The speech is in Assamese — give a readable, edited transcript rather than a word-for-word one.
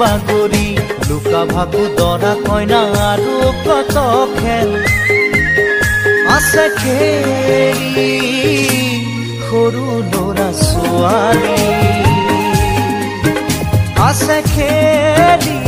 বাগৰি লুকা ভাকু দৰা কইনা আৰু কত খেল আছে খেলি সৰু ল'ৰা ছোৱালী আছে খেলি